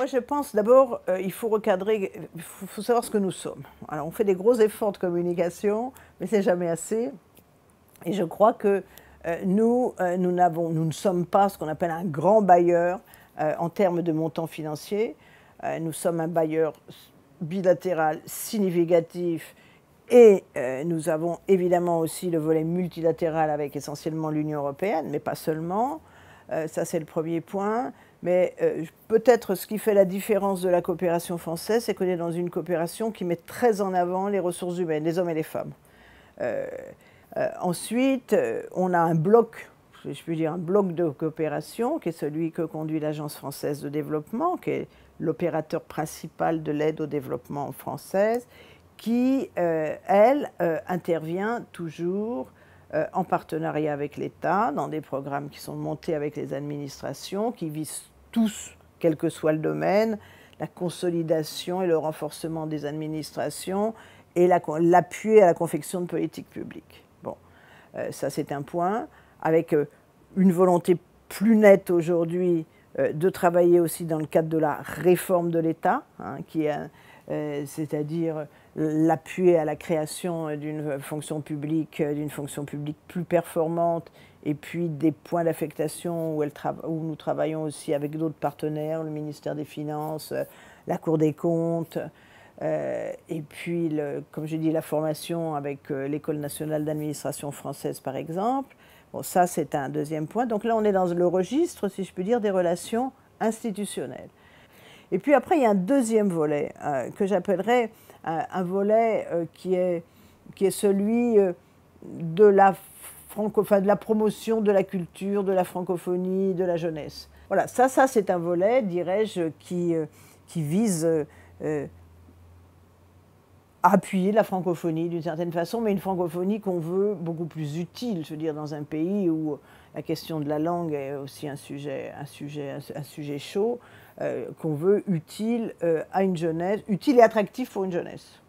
Moi, je pense d'abord, il faut recadrer, il faut savoir ce que nous sommes. Alors, on fait des gros efforts de communication, mais c'est jamais assez. Et je crois que nous ne sommes pas ce qu'on appelle un grand bailleur en termes de montant financier. Nous sommes un bailleur bilatéral significatif et nous avons évidemment aussi le volet multilatéral avec essentiellement l'Union européenne, mais pas seulement. Ça, c'est le premier point. Mais peut-être ce qui fait la différence de la coopération française, c'est qu'on est dans une coopération qui met très en avant les ressources humaines, les hommes et les femmes. Ensuite, on a un bloc, je puis dire un bloc de coopération, qui est celui que conduit l'Agence française de développement, qui est l'opérateur principal de l'aide au développement française, qui, elle, intervient toujours en partenariat avec l'État, dans des programmes qui sont montés avec les administrations, qui visent tous, quel que soit le domaine, la consolidation et le renforcement des administrations et l'appui à la confection de politiques publiques. Bon, ça c'est un point, avec une volonté plus nette aujourd'hui de travailler aussi dans le cadre de la réforme de l'État, hein, c'est-à-dire l'appui à la création d'une fonction publique plus performante, et puis des points d'affectation où nous travaillons aussi avec d'autres partenaires, le ministère des Finances, la Cour des comptes, et puis, comme j'ai dit, la formation avec l'École nationale d'administration française, par exemple. Bon, ça, c'est un deuxième point. Donc là, on est dans le registre, si je puis dire, des relations institutionnelles. Et puis après, il y a un deuxième volet que j'appellerais un volet qui est celui de la promotion de la culture, de la francophonie, de la jeunesse. Voilà, ça c'est un volet, dirais-je, qui vise à appuyer la francophonie d'une certaine façon, mais une francophonie qu'on veut beaucoup plus utile, je veux dire, dans un pays où la question de la langue est aussi un sujet chaud, qu'on veut utile à une jeunesse, utile et attractif pour une jeunesse.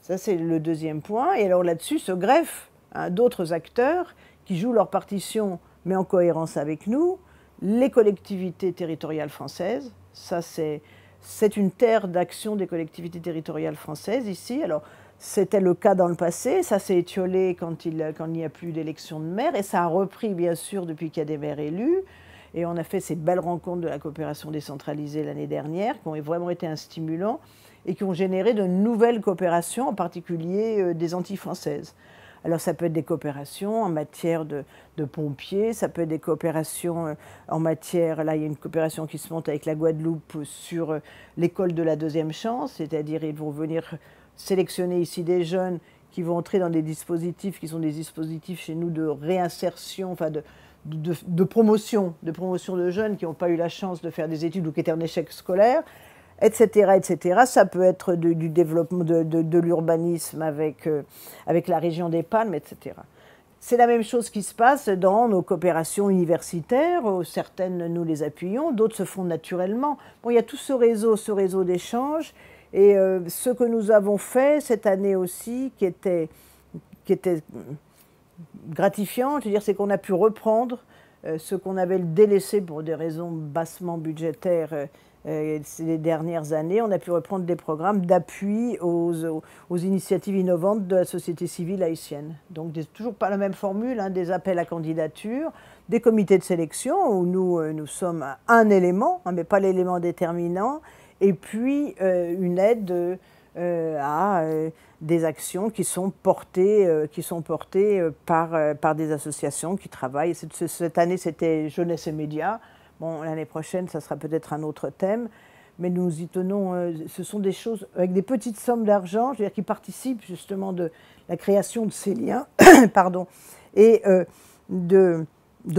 Ça, c'est le deuxième point. Et alors là-dessus se greffent d'autres acteurs qui jouent leur partition, mais en cohérence avec nous. Les collectivités territoriales françaises, ça c'est une terre d'action des collectivités territoriales françaises ici. Alors, c'était le cas dans le passé, ça s'est étiolé quand il n'y a plus d'élection de maire, et ça a repris bien sûr depuis qu'il y a des maires élus. Et on a fait ces belles rencontres de la coopération décentralisée l'année dernière, qui ont vraiment été un stimulant, et qui ont généré de nouvelles coopérations, en particulier des Antilles françaises. Alors ça peut être des coopérations en matière de pompiers, ça peut être des coopérations en matière, là il y a une coopération qui se monte avec la Guadeloupe sur l'école de la deuxième chance, c'est-à-dire ils vont venir sélectionner ici des jeunes qui vont entrer dans des dispositifs qui sont des dispositifs chez nous de réinsertion, enfin de promotion de jeunes qui n'ont pas eu la chance de faire des études ou qui étaient en échec scolaire, etc., etc. Ça peut être du développement de l'urbanisme avec la région des Palmes, etc. C'est la même chose qui se passe dans nos coopérations universitaires. Certaines, nous les appuyons, d'autres se font naturellement. Bon, il y a tout ce réseau d'échanges. Et ce que nous avons fait cette année aussi, qui était gratifiant, je veux dire, c'est qu'on a pu reprendre ce qu'on avait délaissé pour des raisons bassement budgétaires ces dernières années. On a pu reprendre des programmes d'appui aux initiatives innovantes de la société civile haïtienne. Donc toujours pas la même formule, hein, des appels à candidature, des comités de sélection où nous sommes un élément, hein, mais pas l'élément déterminant, et puis une aide à des actions qui sont portées par des associations qui travaillent. Cette année, c'était Jeunesse et Médias. Bon, l'année prochaine, ça sera peut-être un autre thème. Mais nous y tenons, ce sont des choses avec des petites sommes d'argent, je veux dire, qui participent justement de la création de ces liens, pardon, et de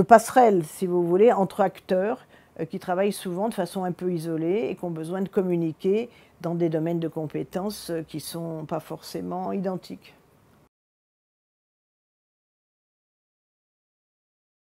passerelles, si vous voulez, entre acteurs qui travaillent souvent de façon un peu isolée et qui ont besoin de communiquer dans des domaines de compétences qui ne sont pas forcément identiques.